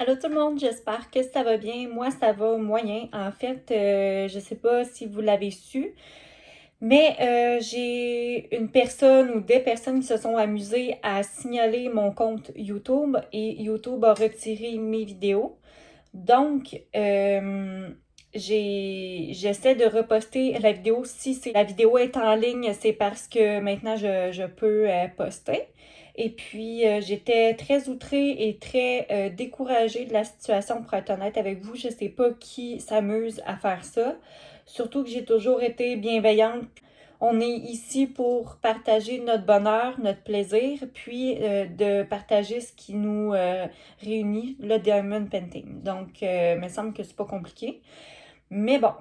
Allô tout le monde, j'espère que ça va bien. Moi, ça va moyen. En fait, je sais pas si vous l'avez su, mais j'ai une personne ou des personnes qui se sont amusées à signaler mon compte YouTube et YouTube a retiré mes vidéos. Donc, j'essaie de reposter la vidéo. Si la vidéo est en ligne, c'est parce que maintenant je peux poster. Et puis, j'étais très outrée et très découragée de la situation, pour être honnête avec vous. Je sais pas qui s'amuse à faire ça. Surtout que j'ai toujours été bienveillante. On est ici pour partager notre bonheur, notre plaisir, puis de partager ce qui nous réunit, le Diamond Painting. Donc, il me semble que c'est pas compliqué. Mais bon,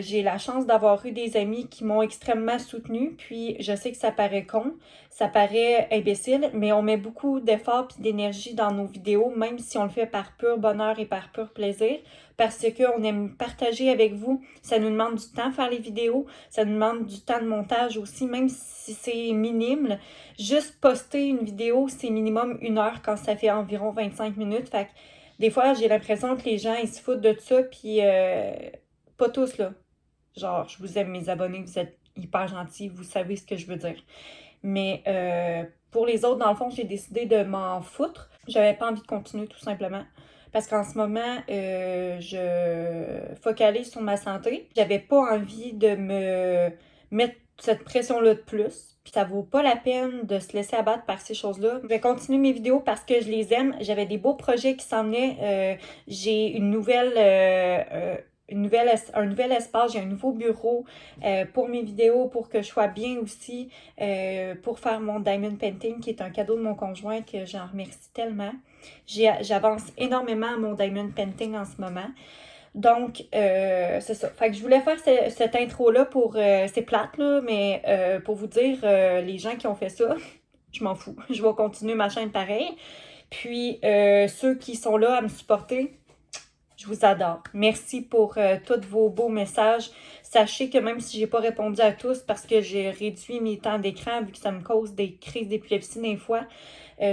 j'ai la chance d'avoir eu des amis qui m'ont extrêmement soutenue, puis je sais que ça paraît con, ça paraît imbécile, mais on met beaucoup d'efforts et d'énergie dans nos vidéos, même si on le fait par pur bonheur et par pur plaisir, parce qu'on aime partager avec vous. Ça nous demande du temps faire les vidéos, ça nous demande du temps de montage aussi, même si c'est minime. Juste poster une vidéo, c'est minimum 1 heure quand ça fait environ 25 minutes. Fait que des fois, j'ai l'impression que les gens, ils se foutent de ça, puis pas tous, là. Genre, je vous aime, mes abonnés, vous êtes hyper gentils, vous savez ce que je veux dire. Mais pour les autres, dans le fond, j'ai décidé de m'en foutre. J'avais pas envie de continuer, tout simplement. Parce qu'en ce moment, je focalise sur ma santé. J'avais pas envie de me mettre cette pression-là de plus. Puis ça vaut pas la peine de se laisser abattre par ces choses-là. Je vais continuer mes vidéos parce que je les aime. J'avais des beaux projets qui s'en venaient. J'ai un nouvel espace, j'ai un nouveau bureau pour mes vidéos, pour que je sois bien aussi, pour faire mon Diamond Painting, qui est un cadeau de mon conjoint que j'en remercie tellement. J'avance énormément à mon Diamond Painting en ce moment. Donc, c'est ça. Fait que je voulais faire cette intro-là pour... c'est plate, là, mais pour vous dire, les gens qui ont fait ça, je m'en fous. Je vais continuer ma chaîne pareil. Puis, ceux qui sont là à me supporter, je vous adore. Merci pour tous vos beaux messages. Sachez que même si j'ai pas répondu à tous parce que j'ai réduit mes temps d'écran vu que ça me cause des crises d'épilepsie des fois,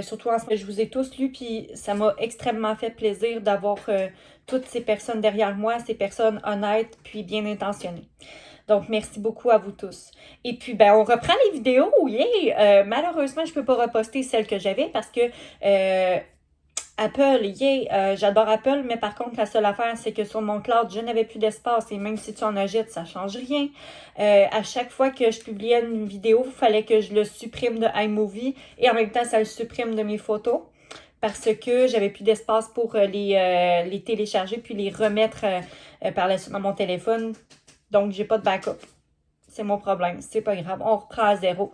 surtout en ce moment, je vous ai tous lus puis ça m'a extrêmement fait plaisir d'avoir toutes ces personnes derrière moi, ces personnes honnêtes puis bien intentionnées. Donc, merci beaucoup à vous tous. Et puis, ben, on reprend les vidéos. Yeah! Malheureusement, je peux pas reposter celles que j'avais parce que Apple, j'adore Apple, mais par contre, la seule affaire, c'est que sur mon cloud, je n'avais plus d'espace et même si tu en ajoutes, ça change rien. À chaque fois que je publiais une vidéo, il fallait que je le supprime de iMovie et en même temps, ça le supprime de mes photos parce que j'avais plus d'espace pour les télécharger puis les remettre par la suite dans mon téléphone. Donc, j'ai pas de backup. C'est mon problème. C'est pas grave. On reprend à zéro.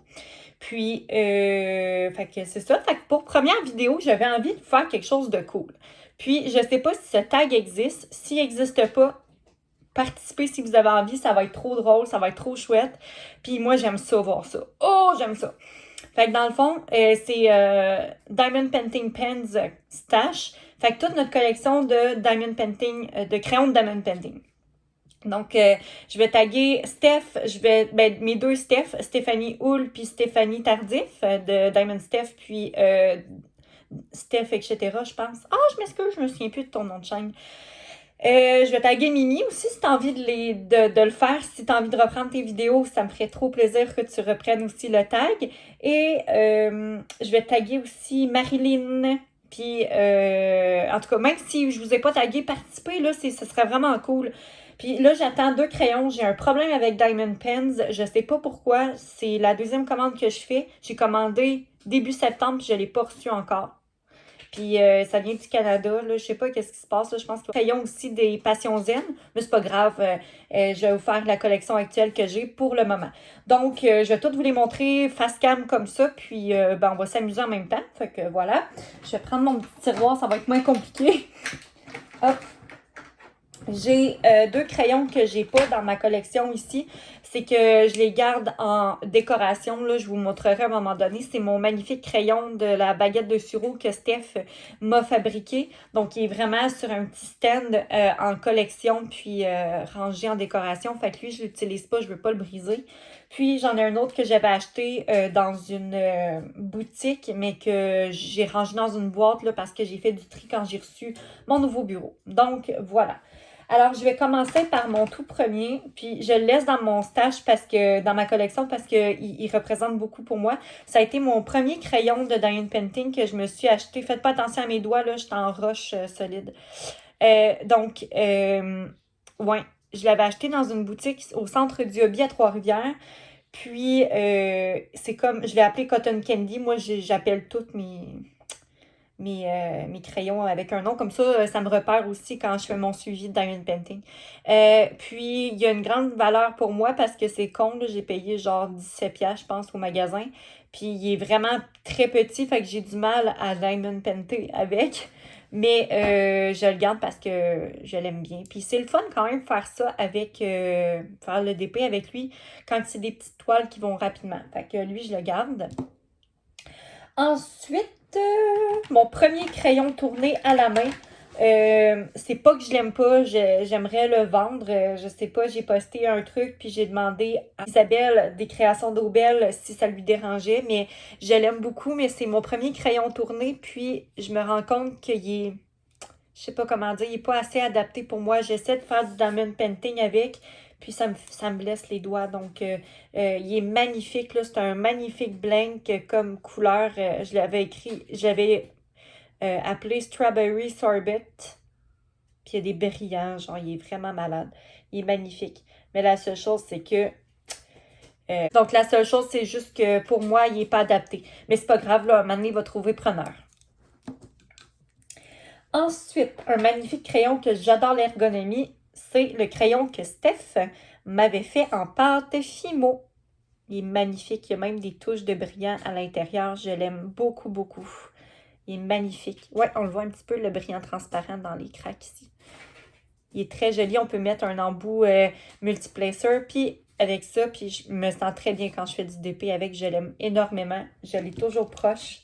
Puis, fait que c'est ça. Fait que pour première vidéo, j'avais envie de faire quelque chose de cool. Puis, je sais pas si ce tag existe. S'il n'existe pas, participez si vous avez envie. Ça va être trop drôle, ça va être trop chouette. Puis moi, j'aime ça, voir ça. Oh, j'aime ça. Fait que dans le fond, c'est Diamond Painting Pens Stash. Fait que toute notre collection de Diamond Painting, de crayons de Diamond Painting. Donc, je vais taguer Steph, mes deux Steph, Stéphanie Houle puis Stéphanie Tardif de Diamond Steph, puis Steph, etc., je pense. Ah, je m'excuse, je me souviens plus de ton nom de chaîne. Je vais taguer Mimi aussi si tu as envie de le faire. Si tu as envie de reprendre tes vidéos, ça me ferait trop plaisir que tu reprennes aussi le tag. Et je vais taguer aussi Marilyn. Puis, en tout cas, même si je vous ai pas tagué, participez, là, ce serait vraiment cool. Puis là, j'attends 2 crayons. J'ai un problème avec Diamond Pens. Je sais pas pourquoi. C'est la deuxième commande que je fais. J'ai commandé début septembre, puis je l'ai pas reçu encore. Puis ça vient du Canada, là. Je sais pas qu'est-ce qui se passe, là. Je pense qu'ils ont aussi des passions zen, mais c'est pas grave. Je vais vous faire la collection actuelle que j'ai pour le moment. Donc, je vais tout vous les montrer face cam comme ça, puis ben, on va s'amuser en même temps. Fait que voilà. Je vais prendre mon petit tiroir, ça va être moins compliqué. Hop. J'ai 2 crayons que j'ai pas dans ma collection ici. c'est que je les garde en décoration. Là, je vous montrerai à un moment donné. C'est mon magnifique crayon de la baguette de sureau que Steph m'a fabriqué. Donc, il est vraiment sur un petit stand en collection, puis rangé en décoration. Fait que lui, je l'utilise pas, je veux pas le briser. Puis, j'en ai un autre que j'avais acheté dans une boutique, mais que j'ai rangé dans une boîte là, parce que j'ai fait du tri quand j'ai reçu mon nouveau bureau. Donc, voilà. Alors, je vais commencer par mon tout premier, puis je le laisse dans mon stash parce que dans ma collection parce qu'il représente beaucoup pour moi. Ça a été mon premier crayon de Diamond Painting que je me suis acheté. Faites pas attention à mes doigts, là, je suis en roche solide. Ouais, je l'avais acheté dans une boutique au centre du Hobby à Trois-Rivières. Puis, c'est comme, je l'ai appelé Cotton Candy. Moi, j'appelle toutes mes crayons avec un nom. Comme ça me repère aussi quand je fais mon suivi de Diamond Painting. Puis, il y a une grande valeur pour moi parce que c'est con, là, j'ai payé genre 17$, je pense, au magasin. Puis, il est vraiment très petit, fait que j'ai du mal à Diamond Painter avec. Mais je le garde parce que je l'aime bien. Puis, c'est le fun quand même faire ça avec, faire le DP avec lui quand c'est des petites toiles qui vont rapidement. Fait que lui, je le garde. Ensuite, mon premier crayon tourné à la main. C'est pas que je l'aime pas, j'aimerais le vendre. Je sais pas, j'ai posté un truc puis j'ai demandé à Isabelle des créations d'Aubel si ça lui dérangeait, mais je l'aime beaucoup, mais c'est mon premier crayon tourné, puis je me rends compte qu'il est, je sais pas comment dire, il est pas assez adapté pour moi. J'essaie de faire du diamond painting avec, puis ça me blesse les doigts. Donc, il est magnifique, là. C'est un magnifique blank comme couleur. Je l'avais appelé Strawberry Sorbet. Puis il y a des brillants, genre, il est vraiment malade. Il est magnifique. Mais la seule chose, c'est que... donc, la seule chose, c'est juste que pour moi, il n'est pas adapté. Mais c'est pas grave, là, un moment donné, il va trouver preneur. Ensuite, un magnifique crayon que j'adore l'ergonomie, c'est le crayon que Steph m'avait fait en pâte Fimo. Il est magnifique, il y a même des touches de brillant à l'intérieur. Je l'aime beaucoup, beaucoup. Il est magnifique. Ouais, on le voit un petit peu, le brillant transparent dans les craques ici. Il est très joli. On peut mettre un embout multiplacer. Puis avec ça, puis je me sens très bien quand je fais du DP avec. Je l'aime énormément. Je l'ai toujours proche.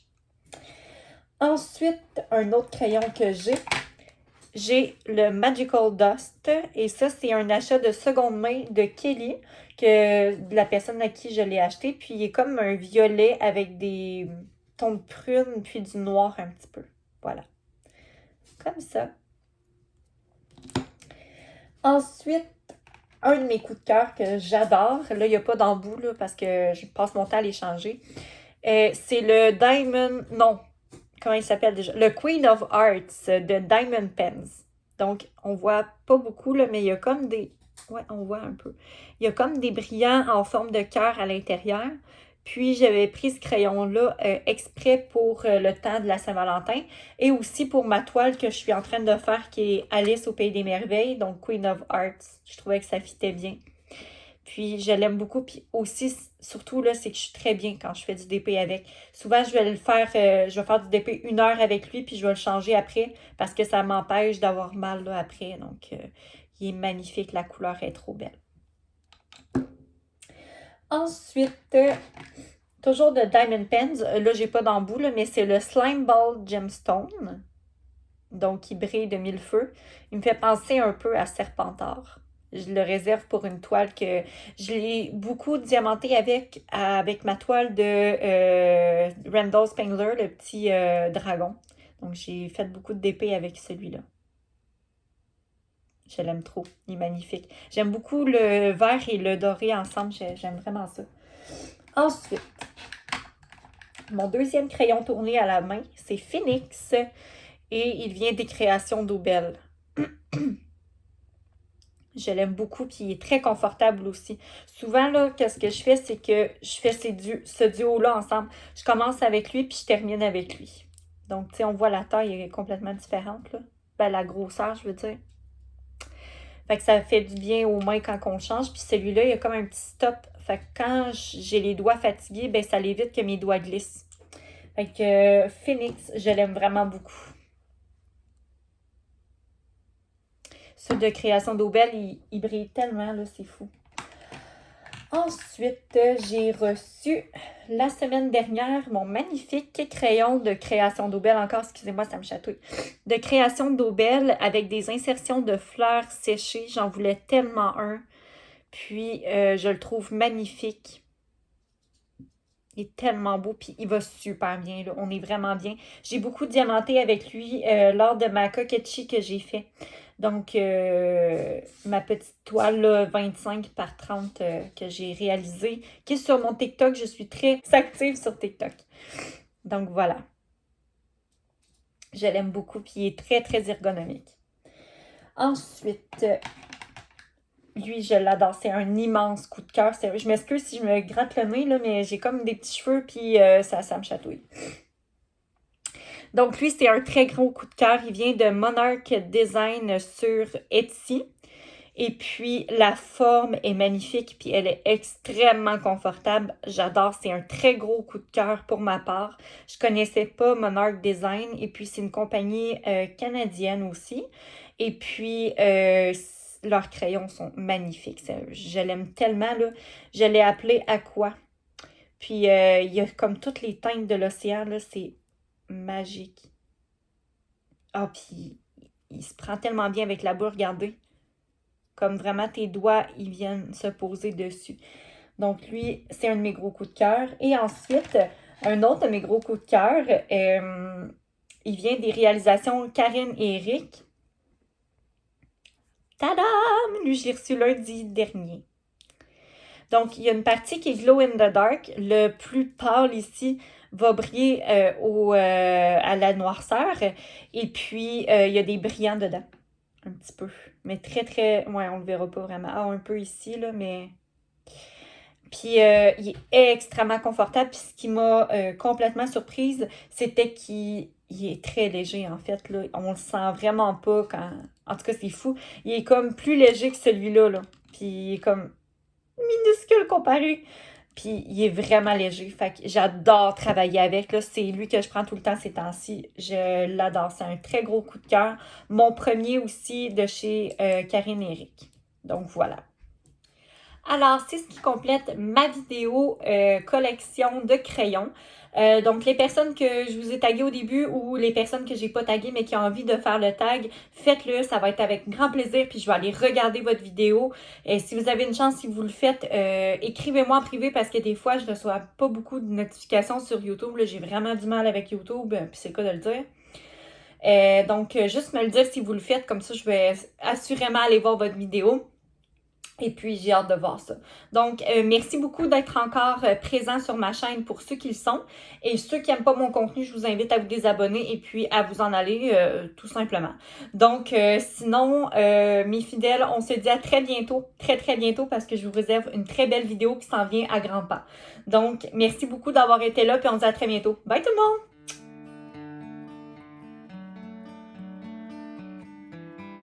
Ensuite, un autre crayon que j'ai le Magical Dust. Et ça, c'est un achat de seconde main de Kelly, de la personne à qui je l'ai acheté. Puis il est comme un violet avec des tons de prune, puis du noir un petit peu. Voilà. Comme ça. Ensuite, un de mes coups de cœur que j'adore. Là, il n'y a pas d'embout là, parce que je passe mon temps à les changer. C'est le Diamond... Non, comment il s'appelle déjà? Le Queen of Hearts de Diamond Pens. Donc, on voit pas beaucoup, là, mais il y a comme des... Ouais, on voit un peu. Il y a comme des brillants en forme de cœur à l'intérieur. Puis, j'avais pris ce crayon-là exprès pour le temps de la Saint-Valentin et aussi pour ma toile que je suis en train de faire qui est Alice au Pays des Merveilles, donc Queen of Hearts. Je trouvais que ça fitait bien. Puis, je l'aime beaucoup. Puis aussi, surtout, là, c'est que je suis très bien quand je fais du DP avec. Souvent, je vais faire du DP 1 heure avec lui, puis je vais le changer après parce que ça m'empêche d'avoir mal là, après. Donc, il est magnifique. La couleur est trop belle. Ensuite, toujours de Diamond Pens. Là, j'ai pas d'embout, là, mais c'est le Slime Ball Gemstone. Donc, il brille de mille feux. Il me fait penser un peu à Serpentard. Je le réserve pour une toile que je l'ai beaucoup diamanté avec ma toile de Randall Spangler, le petit dragon. Donc, j'ai fait beaucoup de DP avec celui-là. Je l'aime trop. Il est magnifique. J'aime beaucoup le vert et le doré ensemble. J'aime vraiment ça. Ensuite, mon deuxième crayon tourné à la main, c'est Phoenix. Et il vient des créations d'Aubel. Je l'aime beaucoup, puis il est très confortable aussi. Souvent, là, qu'est-ce que je fais, c'est que je fais ce duo-là ensemble. Je commence avec lui, puis je termine avec lui. Donc, tu sais, on voit la taille est complètement différente, là. Ben, la grosseur, je veux dire. Fait que ça fait du bien aux mains quand on le change. Puis celui-là, il y a comme un petit stop. Fait que quand j'ai les doigts fatigués, ben ça l'évite que mes doigts glissent. Fait que Phoenix, je l'aime vraiment beaucoup. Ceux de création d'Aubel, ils brillent tellement, là, c'est fou. Ensuite, j'ai reçu la semaine dernière mon magnifique crayon de création d'Aubelle. Encore, excusez-moi, ça me chatouille. De création d'Aubelle avec des insertions de fleurs séchées. J'en voulais tellement un. Puis, je le trouve magnifique. Il est tellement beau, puis il va super bien, là. On est vraiment bien. J'ai beaucoup diamanté avec lui lors de ma coquetterie que j'ai fait. Donc, ma petite toile là, 25 par 30 que j'ai réalisée, qui est sur mon TikTok. Je suis très active sur TikTok. Donc, voilà. Je l'aime beaucoup, puis il est très, très ergonomique. Ensuite, lui, je l'adore. C'est un immense coup de cœur. Je m'excuse si je me gratte le nez, là, mais j'ai comme des petits cheveux, puis ça me chatouille. Donc, lui, c'est un très gros coup de cœur. Il vient de Monarch Design sur Etsy. Et puis, la forme est magnifique, puis elle est extrêmement confortable. J'adore. C'est un très gros coup de cœur pour ma part. Je connaissais pas Monarch Design, et puis c'est une compagnie canadienne aussi. Et puis, leurs crayons sont magnifiques. Je l'aime tellement, là. Je l'ai appelé Aqua. Puis, il y a comme toutes les teintes de l'océan, là. C'est magique. Ah, puis il se prend tellement bien avec la boue, regardez. Comme vraiment tes doigts, ils viennent se poser dessus. Donc lui, c'est un de mes gros coups de cœur. Et ensuite, un autre de mes gros coups de cœur, il vient des réalisations Karine et Eric. Tadam! Lui, je l'ai reçu lundi dernier. Donc, il y a une partie qui est Glow in the Dark. Le plus pâle ici va briller à la noirceur. Et puis, il y a des brillants dedans. Un petit peu. Mais très, très... Ouais, on le verra pas vraiment. Ah, un peu ici, là, mais... Puis, il est extrêmement confortable. Puis, ce qui m'a complètement surprise, c'était qu'il est très léger, en fait, là. On le sent vraiment pas quand... En tout cas, c'est fou. Il est comme plus léger que celui-là, là. Puis, il est comme minuscule comparé. Puis, il est vraiment léger. Fait que j'adore travailler avec. Là, c'est lui que je prends tout le temps ces temps-ci. Je l'adore. C'est un très gros coup de cœur. Mon premier aussi de chez Karine et Eric. Donc, voilà. Alors, c'est ce qui complète ma vidéo collection de crayons. Donc, les personnes que je vous ai taguées au début ou les personnes que j'ai pas taguées mais qui ont envie de faire le tag, faites-le. Ça va être avec grand plaisir. Puis, je vais aller regarder votre vidéo. Et si vous avez une chance, si vous le faites, écrivez-moi en privé parce que des fois, je reçois pas beaucoup de notifications sur YouTube. J'ai vraiment du mal avec YouTube. Puis, c'est le cas de le dire. Donc, juste me le dire si vous le faites. Comme ça, je vais assurément aller voir votre vidéo. Et puis, j'ai hâte de voir ça. Donc, merci beaucoup d'être encore présent sur ma chaîne pour ceux qui le sont. Et ceux qui n'aiment pas mon contenu, je vous invite à vous désabonner et puis à vous en aller tout simplement. Donc, sinon, mes fidèles, on se dit à très bientôt. Très, très bientôt parce que je vous réserve une très belle vidéo qui s'en vient à grands pas. Donc, merci beaucoup d'avoir été là puis on se dit à très bientôt. Bye tout le monde!